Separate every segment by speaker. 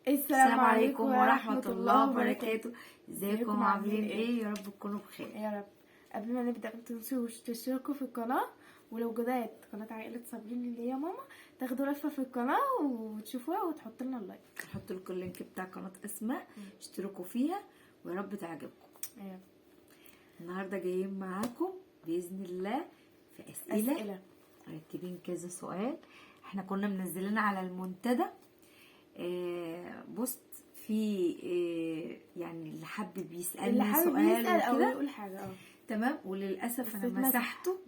Speaker 1: السلام عليكم ورحمة الله وبركاته. ازيكم عاملين ايه؟ يا رب تكونوا بخير.
Speaker 2: يا رب. قبل ما نبدأ متنسوش تشتركوا في القناة، ولو جداد قناة عائلة صابرين اللي هي ماما تاخدوا لفة في القناة وتشوفوها وتحطوا لنا اللايك.
Speaker 1: هحط لكم اللينك بتاع قناة اسماء، اشتركوا فيها ويا رب تعجبكم.
Speaker 2: يا رب.
Speaker 1: النهارده جايين معاكم بإذن الله في أسئلة مرتبين كذا سؤال. احنا كنا منزلين على المنتدى بوست في يعني اللي حابب يسألني سؤال
Speaker 2: او يقول حاجة
Speaker 1: تمام، وللأسف انا مسحته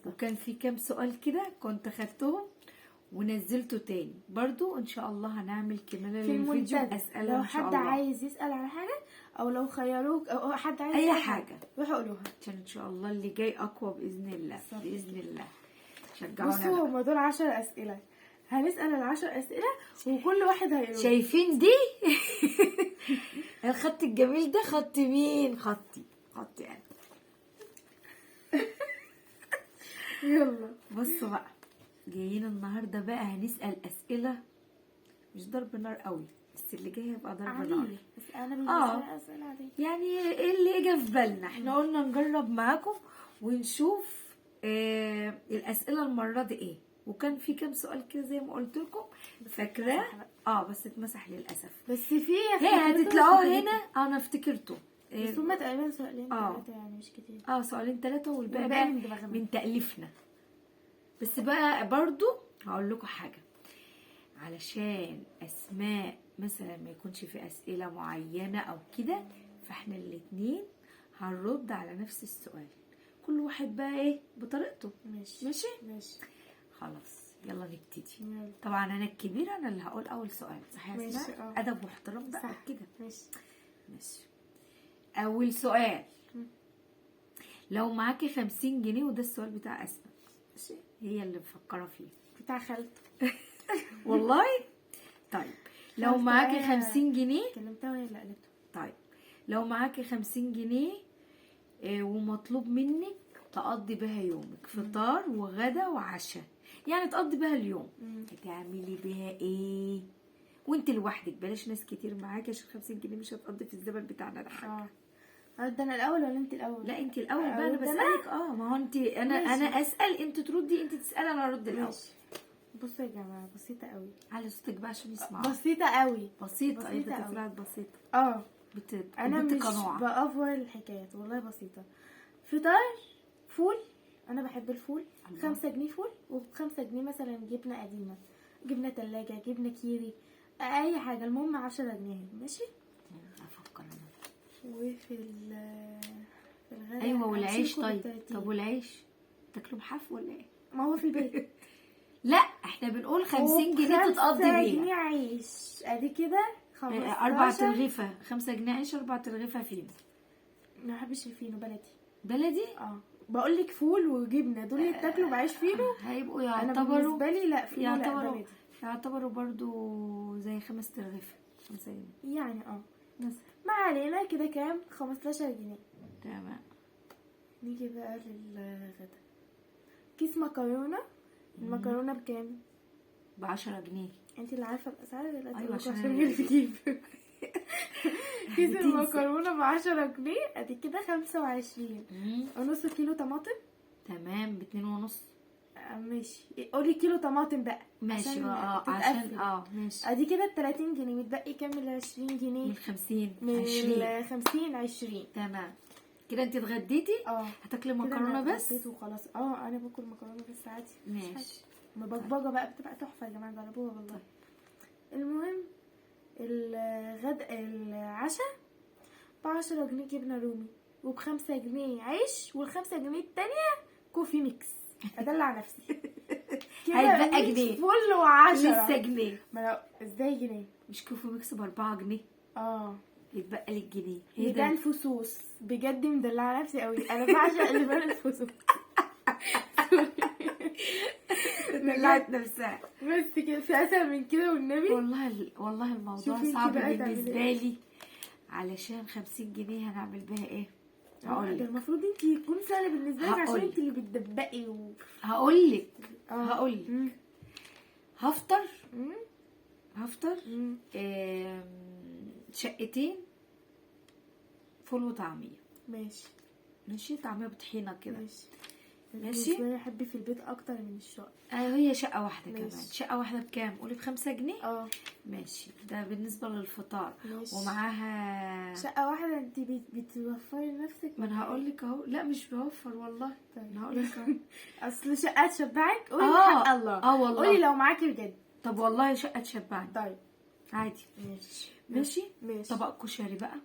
Speaker 1: وكان في كام سؤال كده كنت خدتهم ونزلته تاني. برضو ان شاء الله هنعمل كمان للفيديو اسئله
Speaker 2: لو
Speaker 1: ان شاء
Speaker 2: حد
Speaker 1: الله.
Speaker 2: عايز يسأل على حاجة او لو خيروك او حد عايز
Speaker 1: اي حاجة
Speaker 2: روحوا قولوها
Speaker 1: عشان ان شاء الله اللي جاي اقوى باذن الله. باذن الله شجعونا.
Speaker 2: بصوا هما دول 10 اسئله، هنسأل ال10 اسئله وكل واحد هيقول.
Speaker 1: شايفين دي؟ الخط الجميل ده خط مين؟ خطي انا.
Speaker 2: يلا
Speaker 1: بصوا بقى، جايين النهارده بقى هنسأل اسئله مش ضرب نار قوي، بس اللي جاي هيبقى ضرب نار.
Speaker 2: بس انا بسأل اسئله عاديه،
Speaker 1: يعني ايه اللي اجى في بالنا. احنا قلنا نجرب معاكم ونشوف الاسئله المره دي ايه. وكان في كام سؤال كده زي ما قلت لكم فاكراه بس اتمسح للاسف.
Speaker 2: بس في
Speaker 1: هتتلاقوه هنا. انا افتكرته
Speaker 2: بس هما تقريبا سؤالين 3 يعني مش كتير.
Speaker 1: سؤالين 3 والباقي بقى من تأليفنا. بس بقى برضو هقول لكم حاجه، علشان اسماء مثلا ما يكونش في اسئله معينه او كده، فاحنا الاتنين هنرد على نفس السؤال، كل واحد بقى ايه بطريقته. ماشي خلاص يلا نبتدي. طبعا انا الكبيره، انا اللي هقول اول سؤال، صح يا اسماء؟ ادب واحترام بقى كده. ماشي. اول سؤال، لو معاكي 50 جنيه، وده السؤال بتاع اسماء، ماشي، هي اللي مفكره فيه،
Speaker 2: بتاع خالته.
Speaker 1: والله. طيب لو معاكي 50 جنيه،
Speaker 2: كلمتها وهي اللي قالته.
Speaker 1: طيب لو معاكي 50 جنيه ومطلوب منك تقضي بها يومك، فطار وغدا وعشاء، يعني تقضي بها اليوم، هتعملي بها ايه؟ وانت لوحدك، بلاش ناس كتير معاكي، عشان 50 جنيه مش هتقضي في الزمن بتاعنا ده حاجه.
Speaker 2: ده انا الاول ولا انت الاول؟
Speaker 1: لا انت الاول بقى، انا بسالك. ما هو انت انا اسال انت تردي، انت تسالي انا ارد الاول.
Speaker 2: بصوا يا جماعه، بسيطه قوي.
Speaker 1: على صوتك بقى عشان يسمعوا.
Speaker 2: بسيطه قوي.
Speaker 1: بسيطه ايه ده؟ طلعت بسيطه.
Speaker 2: انا مش بافور الحكايات، والله بسيطه. فطار فول، انا بحب الفول. 5 جنيه فول، و5 جنيه مثلا جبنه قديمه، جبنه تلاجة، جبنه كيري، اي حاجه، المهم 10 جنيه. ماشي.
Speaker 1: افكر انا.
Speaker 2: وفي الغدا
Speaker 1: ايوه، والعيش. طب والعيش تاكلوا بحف ولا ايه؟
Speaker 2: ما هو في البيت.
Speaker 1: لا احنا بنقول 50 جنيه تتقضي بيها.
Speaker 2: 5 جنيه عيش ادي كده
Speaker 1: 4 ترغيفه. 5 جنيه عيش، 4 ترغيفه فينو.
Speaker 2: ما بحبش الفينو.
Speaker 1: بلدي.
Speaker 2: بقول لك فول وجبنه، دول يتاكلوا بعيش فينو.
Speaker 1: هيبقوا
Speaker 2: يعتبروا، انا بالنسبه لي لا، فينو
Speaker 1: يعتبروا برضو زي 5 ترغيفه. 5 جنيه
Speaker 2: يعني ما علينا. كده كام؟ 15 جنيه.
Speaker 1: تمام.
Speaker 2: نيجي بقى للغدا. كيس مكرونه. المكرونه بكام؟
Speaker 1: ب10 جنيه.
Speaker 2: انت اللي عارفه الاسعار دلوقتي.
Speaker 1: ايوه عشان
Speaker 2: اللي بتجيب. كيس المكرونه ب10 جنيه ادي كده 25. ونص كيلو طماطم.
Speaker 1: تمام، ب2.5.
Speaker 2: ماشي. قولي كيلو طماطم بقى.
Speaker 1: ماشي. عشان ماشي.
Speaker 2: ادي كده 30 جنيه. متبقي كام من 20 جنيه؟
Speaker 1: من 50.
Speaker 2: من 50 20.
Speaker 1: تمام كده. انت اتغديتي؟ هتاكلي مكرونه بس
Speaker 2: وخلاص. انا باكل مكرونه بس عادي.
Speaker 1: ماشي.
Speaker 2: مبكبجه بقى بتبقى تحفه يا جماعه، جربوها والله. المهم العشاء ب10 جنيه جبنه رومي، وب5 جنيه عيش، وال5 جنيه التانية كوفي ميكس. ادلع نفسي.
Speaker 1: هيتبقى جنيه
Speaker 2: فل و10
Speaker 1: لسه جنيه.
Speaker 2: ما ازاي جنيه؟
Speaker 1: مش كوفي ميكس ب4 جنيه؟ يتبقى لك جنيه.
Speaker 2: لبان الفصوص بجد مدلعه نفسي قوي. انا بعشق لبان الفصوص.
Speaker 1: دلعت نفسها
Speaker 2: بس كده. في اسهل من كده والنبي؟
Speaker 1: والله الموضوع صعب بالنسبه لي. علشان 50 جنيه هنعمل بها ايه؟
Speaker 2: هقول لك. المفروض انت يكون سهل بالنسبه لك، عشان انت اللي بتدبقي
Speaker 1: هقول لك هفطر شقتين فول وطعميه.
Speaker 2: ماشي
Speaker 1: ماشي، طعميه بطحينه كده.
Speaker 2: ماشي.
Speaker 1: ماشي.
Speaker 2: انا بحب في البيت اكتر من الشقه.
Speaker 1: هي شقه واحده
Speaker 2: ماشي.
Speaker 1: كمان. شقه واحده بكام؟ قولي ب5 جنيه. ماشي، ده بالنسبه للفطار.
Speaker 2: ماشي.
Speaker 1: ومعاها
Speaker 2: شقه واحده انت بتوفري لنفسك.
Speaker 1: ما انا هقول لك اهو. لا مش بوفر والله.
Speaker 2: طيب.
Speaker 1: انا هقول لك اهو.
Speaker 2: اصل شقه تشبعك. قولي بحق الله.
Speaker 1: والله.
Speaker 2: قولي لو معاكي بجد.
Speaker 1: طب والله شقه تشبعني.
Speaker 2: طيب
Speaker 1: عادي.
Speaker 2: ماشي.
Speaker 1: ماشي.
Speaker 2: ماشي.
Speaker 1: طبق كشري بقى.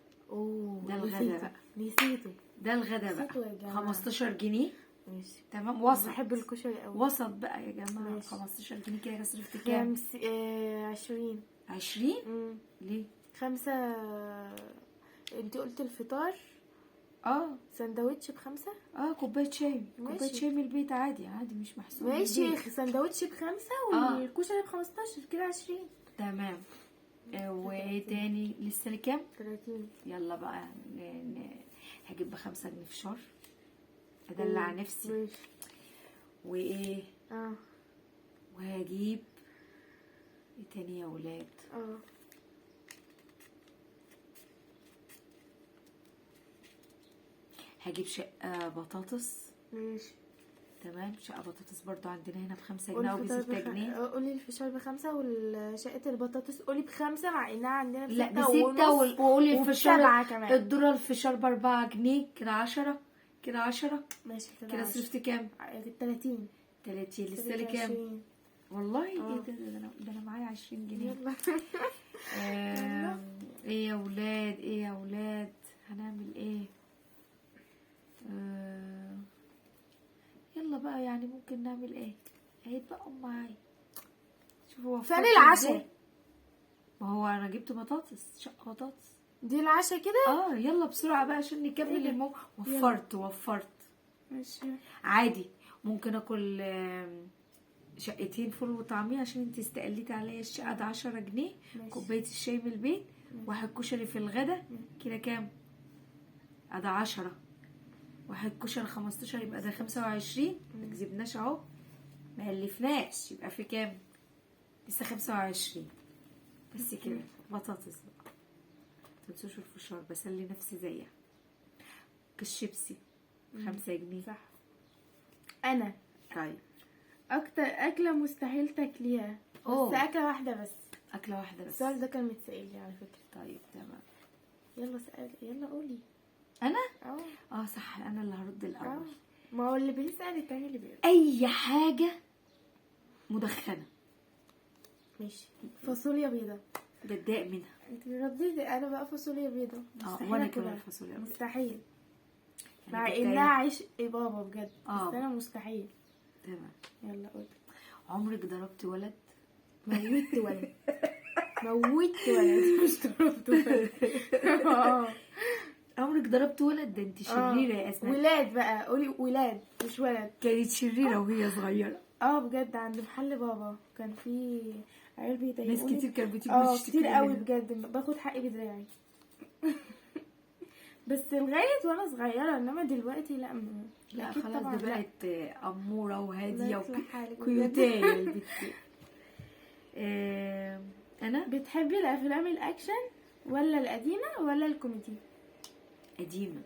Speaker 2: ده
Speaker 1: الغدا بقى.
Speaker 2: نسيته.
Speaker 1: ده الغدا بقى. 15 جنيه.
Speaker 2: ماشي.
Speaker 1: تمام. وسط.
Speaker 2: بحب الكشري قوي.
Speaker 1: وسط بقى يا جماعه.
Speaker 2: ماشي.
Speaker 1: 15 جنيه كده صرفت كام؟
Speaker 2: 20.
Speaker 1: 20. ليه؟
Speaker 2: 5. انت قلت الفطار سندوتش ب5.
Speaker 1: كوبايه شاي.
Speaker 2: ماشي.
Speaker 1: كوبايه شاي من البيت عادي عادي، مش محسوب.
Speaker 2: ماشي. سندوتش ب5 والكشري ب15 كده 20.
Speaker 1: تمام. وايه تاني؟ لسه لي كام؟
Speaker 2: 30.
Speaker 1: يلا بقى هجيب ب5 جنيه فشار ادلع نفسي.
Speaker 2: ماشي.
Speaker 1: وايه وهجيب ايه تاني يا ولاد؟ هجيب شقة بطاطس.
Speaker 2: ماشي.
Speaker 1: تمام. شقة بطاطس برضو عندنا هنا ب5 جنيه وب6 جنيه.
Speaker 2: قولي الفشار ب5 وشقة البطاطس قولي ب5 مع انها عندنا ب6
Speaker 1: لا ب6 وقولي الفشار
Speaker 2: كمان.
Speaker 1: الذرة الفشار ب4 جنيه كده 10. كده 10.
Speaker 2: ماشي
Speaker 1: كده صرفت كام؟
Speaker 2: 30.
Speaker 1: لسه لي كام؟ والله ايه ده انا معايا 20 جنيه. ايه يا ولاد؟ هنعمل ايه؟ يلا بقى، يعني ممكن نعمل ايه؟ هيتبقوا معايا. شوفوا
Speaker 2: فين العشاء؟
Speaker 1: ما هو انا جبت بطاطس. شقه بطاطس
Speaker 2: دي العشاء كده.
Speaker 1: يلا بسرعه بقى عشان نكمل وفرت.
Speaker 2: ماشي.
Speaker 1: عادي ممكن اكل شقتين فول وطعميه عشان انت استقلتي عليا الشقه ده 10 جنيه. كوبايه الشاي من البيت. واحد كشري في الغدا. كده كام؟ ده 10. واحد كشري 15 يبقى ده 25. مكذبناش اهو، مهلفناش. يبقى في كام؟ لسه 25. بس كده. بطاطس بقى. متنسوش الفشار. بسلي نفسي زيها. كالشيبسي 5 جنيه.
Speaker 2: صح. انا
Speaker 1: طيب
Speaker 2: اكتر اكله مستحيل تاكليها. بس اكله واحده بس. السؤال ده كان متسأل لي على فكره.
Speaker 1: طيب تمام.
Speaker 2: يلا قولي.
Speaker 1: انا صح. انا اللي هرد الاول.
Speaker 2: ما هو اللي بيسأل التاني اللي بيقول.
Speaker 1: اي حاجه مدخنه.
Speaker 2: ماشي. فاصوليا بيضه.
Speaker 1: بتضايق منها.
Speaker 2: انت رديتي. انا بقى فاصوليا بيضه.
Speaker 1: وانا كمان فاصوليا بيضه.
Speaker 2: مستحيل. مع انها عيش بابا بجد. بس انا مستحيل.
Speaker 1: تمام.
Speaker 2: يلا قولي.
Speaker 1: عمرك ضربت ولد؟
Speaker 2: موتت ولد. مش ضربت ولد.
Speaker 1: عمرك ضربت ولد؟ ده انت شريره يا اسماء.
Speaker 2: ولاد بقى. قولي ولاد مش ولد.
Speaker 1: كانت شريره وهي صغيره.
Speaker 2: بجد عند محل بابا كان في عيال بيضايقوني.
Speaker 1: ناس كتير كانت بتيجي
Speaker 2: تشتكي كتير قوي بجد. باخد حقي بدراعي. بس لغايه وانا صغيره، انما دلوقتي
Speaker 1: لا خلاص. دي بقت اموره وهاديه وكيوتيه البت. انا
Speaker 2: بتحبي الافلام الاكشن ولا القديمه ولا الكوميدي؟
Speaker 1: قديمه.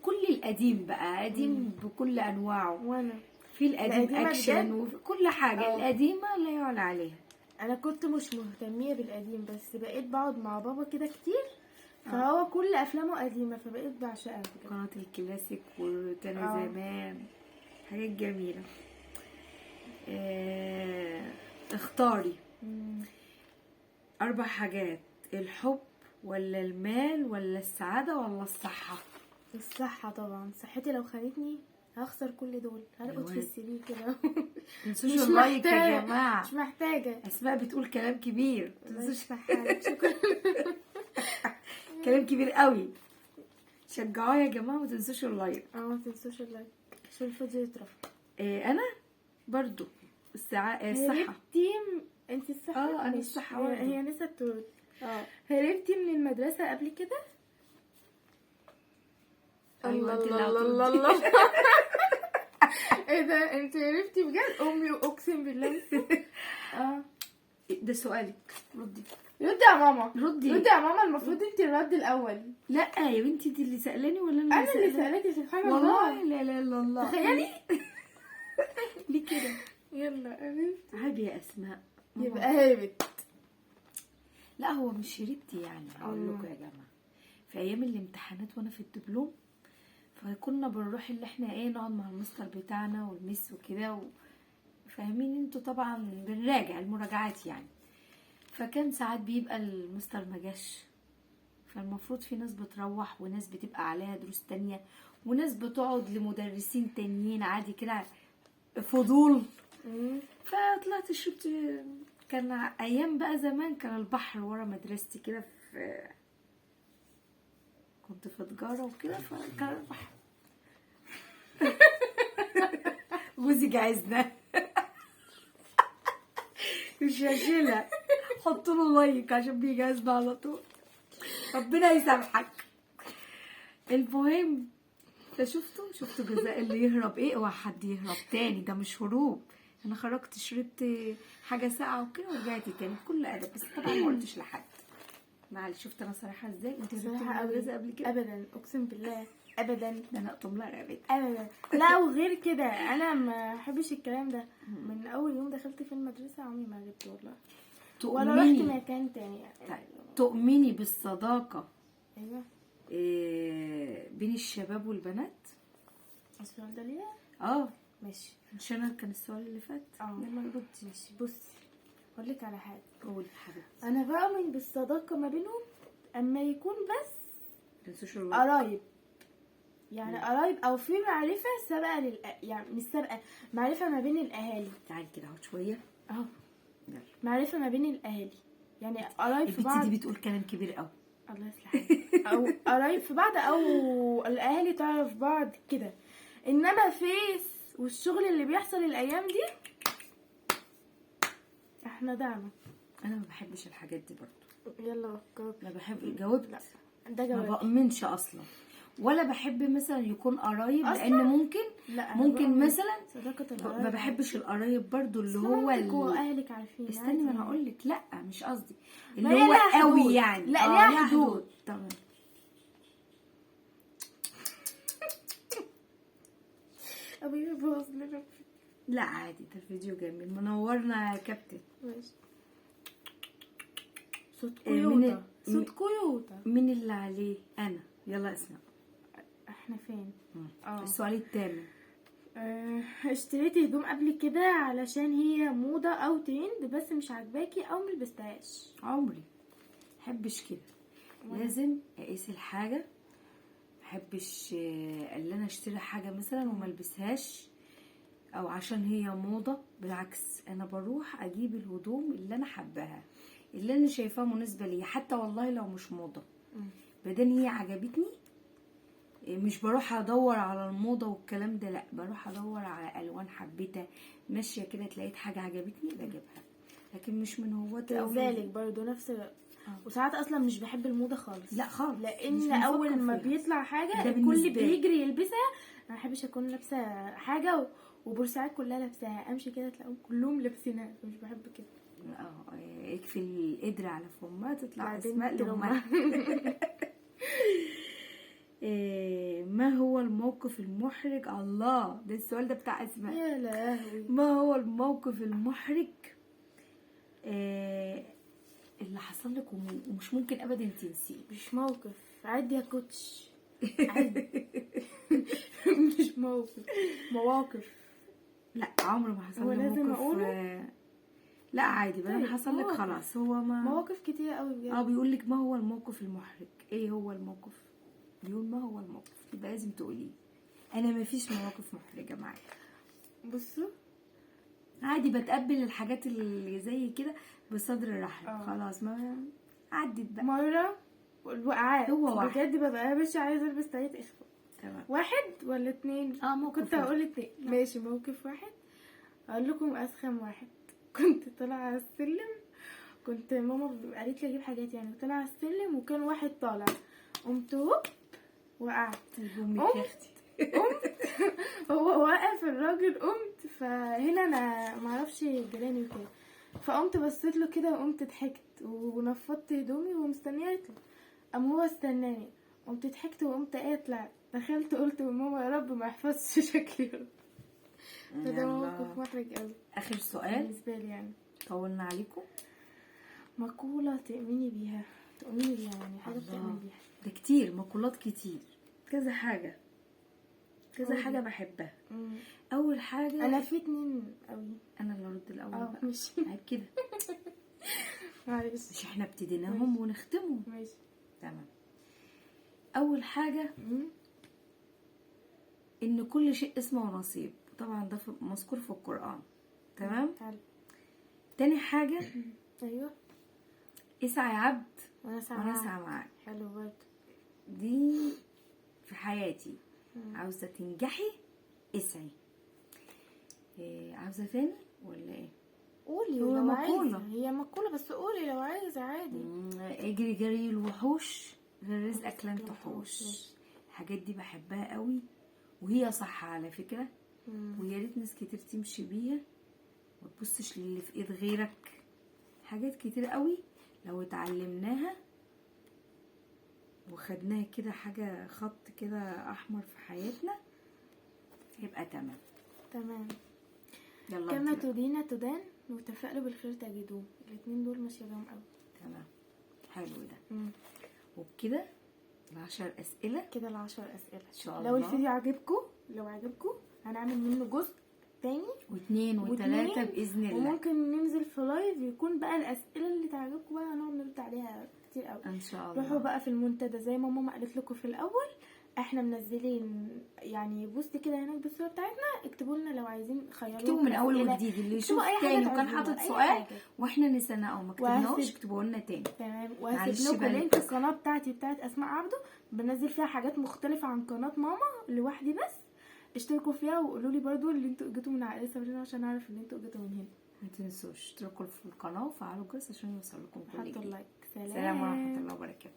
Speaker 1: كل القديم بقى. قديم بكل انواعه.
Speaker 2: وانا
Speaker 1: في القديم اكشن وفي كل حاجه. القديمه لا يعلى عليها.
Speaker 2: انا كنت مش مهتميه بالقديم، بس بقيت بقعد مع بابا كده كتير. فهو كل افلامه قديمه فبقيت بعشقها.
Speaker 1: قناه الكلاسيك وتاني زمان. حاجات جميله. اختاري 4 حاجات. الحب ولا المال ولا السعاده ولا الصحه؟
Speaker 2: الصحه طبعا. صحتي لو خانتني هخسر كل دول. هرقد في السرير كده.
Speaker 1: متنسوش اللايك يا جماعه.
Speaker 2: مش محتاجه.
Speaker 1: اسماء بتقول كلام كبير.
Speaker 2: متنسوش. شكرا.
Speaker 1: كلام كبير قوي. شجعوها يا جماعه. متنسوش اللايك.
Speaker 2: ما تنسوش اللايك عشان الفيديو يترفع.
Speaker 1: انا برضو الصحه.
Speaker 2: انت الصحه.
Speaker 1: انا الصحه.
Speaker 2: هي نسا بتقول هربتي من المدرسه قبل كده؟ الله. ايه ده؟ انت عرفتي بجد؟ امي اقسم بالله.
Speaker 1: ده سؤالك. ردي.
Speaker 2: يا ماما،
Speaker 1: ردي.
Speaker 2: ردي يا ماما، المفروض انت الرد الاول.
Speaker 1: لا يا بنتي، دي اللي سألاني ولا
Speaker 2: انا اللي سألتي؟ سبحان الله.
Speaker 1: والله لا لا لا الله.
Speaker 2: تخيلي.
Speaker 1: ليه كده؟
Speaker 2: يلا قابلت.
Speaker 1: عادي يا اسماء.
Speaker 2: يبقى هابت.
Speaker 1: لا هو مش هربتي يعني، هقول لكم يا جماعه، في ايام الامتحانات وانا في الدبلوم فكنا بنروح اللي احنا ايه نقعد مع المستر بتاعنا والميس وكده فاهمين انتوا طبعا، بنراجع المراجعات يعني. فكان ساعات بيبقى المستر مجاش، فالمفروض في ناس بتروح وناس بتبقى عليها دروس تانية وناس بتقعد لمدرسين تانيين عادي كده فضول. فطلعت شربت. كان ايام بقى زمان كان البحر ورا مدرستي كده، كنت في تجاره وكده، فكان البحر. جوزي جايزنا. مش هشيلها، حط له لايك عشان بيجهزنا على طول. ربنا يسامحك. المهم شفتوا جزاء اللي يهرب ايه؟ اوعى حد يهرب تاني، ده مش هروب. انا خرجت شربت حاجه ساقعه وكده ورجعت تاني بكل ادب، بس طبعا ما قلتش لحد. معلش شفت انا صراحه ازاي؟ انت
Speaker 2: صراحه قبل كده ابدا، اقسم بالله ابدا.
Speaker 1: ده انا اقطم لها رقبتي
Speaker 2: ابدا. لا وغير كده انا ما احبش الكلام ده. من اول يوم دخلت في المدرسه عمري ما غبت والله، ولا رحت مكان تاني يعني.
Speaker 1: تؤمني بالصداقه؟
Speaker 2: ايوه.
Speaker 1: بين الشباب والبنات.
Speaker 2: السؤال ده ليه؟ ماشي.
Speaker 1: مش انا كان السؤال اللي فات؟
Speaker 2: يلا ردي. ماشي بصي اقول لك على حاجه.
Speaker 1: قولي حبيبتي.
Speaker 2: انا بؤمن بالصداقه ما بينهم اما يكون بس
Speaker 1: قرايب،
Speaker 2: يعني قرايب او في معرفه سابقه يعني مش سابقه، معرفه ما بين الاهالي.
Speaker 1: تعالي كده اهو شويه
Speaker 2: معرفه ما بين الاهالي، يعني قرايب في بعض.
Speaker 1: البنت دي بتقول كلام كبير قوي.
Speaker 2: الله يصلحك. او قرايب في بعض او الاهالي تعرف بعض كده، انما فيس والشغل اللي بيحصل الايام دي احنا دعنا.
Speaker 1: انا ما بحبش الحاجات دي برضو.
Speaker 2: يلا جاوب.
Speaker 1: لا بحب. جاوبت.
Speaker 2: لا ده جاوب.
Speaker 1: ما بأمنش اصلا، ولا بحب مثلا يكون قرايب لان ممكن مثلا
Speaker 2: صداقه القرايب.
Speaker 1: ما بحبش القرايب برضو اللي هو
Speaker 2: اهلك عارفين.
Speaker 1: استني ما انا اقول لك. لا مش قصدي اللي هو قوي يعني.
Speaker 2: لا ليها حدود.
Speaker 1: تمام.
Speaker 2: ابي باظ لنا.
Speaker 1: لا عادي، ده الفيديو جميل. منورنا يا كابتن.
Speaker 2: ماشي. صوت كيوتا. صوت كيوتا.
Speaker 1: مين اللي عليه؟ انا. يلا اسمع.
Speaker 2: احنا فين؟
Speaker 1: السؤال الثامن.
Speaker 2: اشتريت هدوم قبل كده علشان هي موضة او ترند بس مش عاجباكي او ملبستهاش؟
Speaker 1: عمري محبش كده. لازم اقيس الحاجة. محبش اللي انا اشتري حاجة مثلا وملبسهاش او عشان هي موضة. بالعكس انا بروح اجيب الهدوم اللي انا حباها، اللي انا شايفاها مناسبة لي، حتى والله لو مش موضة بدل هي عجبتني. مش بروح ادور على الموضة والكلام ده، لا بروح ادور على الوان حبيتها ماشية كده، تلاقيت حاجة عجبتني بجيبها، لكن مش من هواة
Speaker 2: او ذلك برضو نفس. وساعات اصلا مش بحب الموضة خالص.
Speaker 1: لا خالص،
Speaker 2: لان اول ما بيطلع حاجة الكل بيجري يلبسها. ما بحبش اكون لابسه حاجة وبورسعيد كلها لابساها، امشي كده تلاقيهم كلهم لابسينها، مش بحب كده.
Speaker 1: اكفي القدر على فمها تطلع اسماء لامها. ما هو الموقف المحرج؟ الله، ده السؤال ده بتاع اسماء.
Speaker 2: يا لهوي.
Speaker 1: ما هو الموقف المحرج اللي حصل لك ومش ممكن ابدا تنسيه؟
Speaker 2: مش موقف، عادي يا كوتش. عادي. مش موقف، مواقف.
Speaker 1: لا عمره ما حصل لي
Speaker 2: لازم
Speaker 1: موقف. لا عادي بقى. انا حصل لك خلاص. هو ما
Speaker 2: مواقف كتير قوي بجد.
Speaker 1: بيقول لك ما هو الموقف المحرج. ايه هو الموقف؟ بيقول ما هو الموقف، يبقى لازم تقوليه. انا ما فيش مواقف محرجه معايا.
Speaker 2: بصوا
Speaker 1: عادي بتقبل الحاجات اللي زي كده بصدر رحب. خلاص ما عدت بقى.
Speaker 2: مره الوقعات
Speaker 1: هو واحد
Speaker 2: بجد ببقى مش عايزه البس طاقية اخفاء.
Speaker 1: تمام.
Speaker 2: واحد ولا اتنين؟
Speaker 1: موقف.
Speaker 2: كنت هقول اتنين. ماشي موقف واحد. اقول لكم اسخم واحد. كنت طالعه على السلم، كنت ماما قالت لي اجيب حاجات يعني، طالعه على السلم وكان واحد طالع، قمت هوب وقعت. قمت هو واقف الراجل، قمت. فهنا انا معرفش جيراني وكده، فقمت بصيت له كده وقمت ضحكت ونفضت هدومي ومستنيه يطلع. قام هو استناني، قمت ضحكت وقمت اطلع. دخلت قلت لماما يا رب ما يحفظش شكلي يا رب. فده موقف محرج قوي.
Speaker 1: اخر سؤال
Speaker 2: بالنسبه لي يعني.
Speaker 1: طولنا عليكم.
Speaker 2: مقولة تؤمني بيها يعني حاجة بتؤمن بيها.
Speaker 1: ده كتير، مقولات كتير، كذا حاجة حاجة بحبها. اول حاجة
Speaker 2: انا في 2 قوي.
Speaker 1: انا اللي ارد الاول بقى.
Speaker 2: ماشي.
Speaker 1: عيب كده.
Speaker 2: معلش.
Speaker 1: مش احنا ابتديناهم ونختمهم.
Speaker 2: ماشي
Speaker 1: تمام. اول حاجة ان كل شيء اسمه نصيب، طبعا ده مذكور في القرآن. تمام. تاني حاجة
Speaker 2: ايوه،
Speaker 1: اسعى يا عبد
Speaker 2: وانا
Speaker 1: اسعى معاك.
Speaker 2: حلو برضه.
Speaker 1: دي في حياتي. عاوزة تنجحي اسعي. عاوزة تاني ولا ايه؟
Speaker 2: قولي
Speaker 1: هو
Speaker 2: لو
Speaker 1: مقولة.
Speaker 2: عايزة. هي مقولة بس قولي لو عايزة عادي.
Speaker 1: اجري جري الوحوش غير رزقك لن تحوش. الحاجات دي بحبها قوي وهي صح على فكرة. ويا ريت ناس كتير تمشي بيها، ما تبصش للي في ايد غيرك. حاجات كتير قوي لو اتعلمناها وخدناها كده حاجة خط كده احمر في حياتنا يبقى تمام. يلا
Speaker 2: كما تدين تدان وتفائلوا بالخير تجدوه. الاتنين دول ماشيه لهم قوي.
Speaker 1: تمام. حلو ده. وبكده 10 اسئله
Speaker 2: كده. 10 اسئله
Speaker 1: ان شاء الله.
Speaker 2: لو الفيديو عجبكم هنعمل منه جزء تاني
Speaker 1: واثنين وثلاثة باذن الله.
Speaker 2: وممكن ننزل في لايف يكون بقى الاسئله اللي تعجبكم بقى هنقعد نرد عليها كتير قوي
Speaker 1: ان شاء الله.
Speaker 2: روحوا بقى في المنتدى زي ما ماما قالت لكم في الاول. احنا منزلين يعني بوست كده هناك بالصوره بتاعتنا. اكتبوا لنا لو عايزين خيرونا.
Speaker 1: اكتبوا من اول وجديد. اللي يشوف تاني وكان حاطط سؤال واحنا نسينا او ما كتبناهوش اكتبوا لنا تاني.
Speaker 2: تمام. وهسيب لكم لينك القناه بتاعت اسماء عبده. بنزل فيها حاجات مختلفه عن قناه ماما لوحدي بس. اشتركوا فيها وقولوا لي برضو اللي انتوا جيتوا من عائله سابرينا عشان اعرف ان انتوا جيتوا من هنا.
Speaker 1: ما تنسوش اشتركوا في القناه وفعلوا الجرس عشان يوصل لكم كل جديد.
Speaker 2: حطوا اللايك.
Speaker 1: سلام ورحمه الله وبركاته.